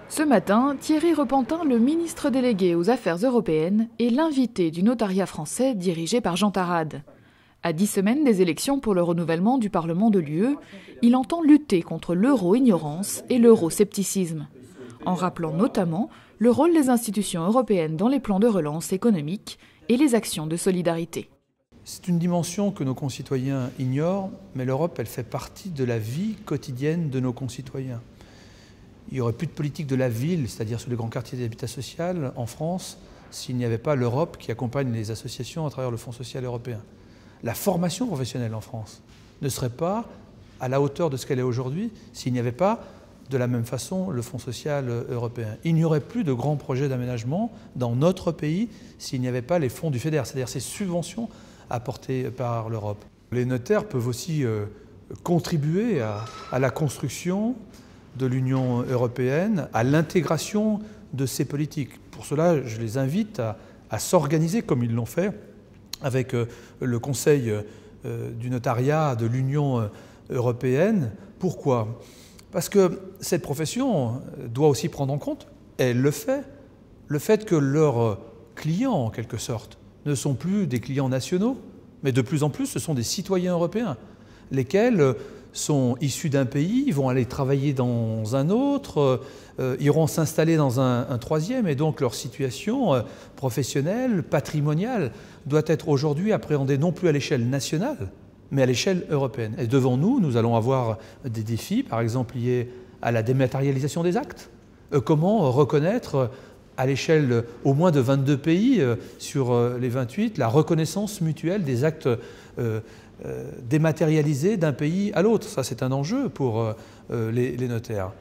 Ce matin, Thierry Repentin, le ministre délégué aux Affaires européennes, est l'invité du notariat français dirigé par Jean Tarade. À 10 semaines des élections pour le renouvellement du Parlement de l'UE, il entend lutter contre l'euro-ignorance et l'euro-scepticisme, en rappelant notamment le rôle des institutions européennes dans les plans de relance économique et les actions de solidarité. C'est une dimension que nos concitoyens ignorent, mais l'Europe, elle fait partie de la vie quotidienne de nos concitoyens. Il n'y aurait plus de politique de la ville, c'est-à-dire sur les grands quartiers d'habitat social en France, s'il n'y avait pas l'Europe qui accompagne les associations à travers le Fonds social européen. La formation professionnelle en France ne serait pas à la hauteur de ce qu'elle est aujourd'hui s'il n'y avait pas de la même façon le Fonds social européen. Il n'y aurait plus de grands projets d'aménagement dans notre pays s'il n'y avait pas les fonds du FEDER, c'est-à-dire ces subventions apportées par l'Europe. Les notaires peuvent aussi contribuer à la construction de l'Union européenne, à l'intégration de ces politiques. Pour cela, je les invite à s'organiser comme ils l'ont fait avec le Conseil du notariat de l'Union européenne. Pourquoi ? Parce que cette profession doit aussi prendre en compte, et elle le fait que leurs clients, en quelque sorte, ne sont plus des clients nationaux, mais de plus en plus, ce sont des citoyens européens, lesquels sont issus d'un pays, vont aller travailler dans un autre, iront s'installer dans un troisième, et donc leur situation professionnelle, patrimoniale, doit être aujourd'hui appréhendée non plus à l'échelle nationale, mais à l'échelle européenne. Et devant nous, nous allons avoir des défis, par exemple liés à la dématérialisation des actes. Comment reconnaître à l'échelle au moins de 22 pays sur les 28 la reconnaissance mutuelle des actes dématérialisés d'un pays à l'autre. Ça, c'est un enjeu pour les notaires.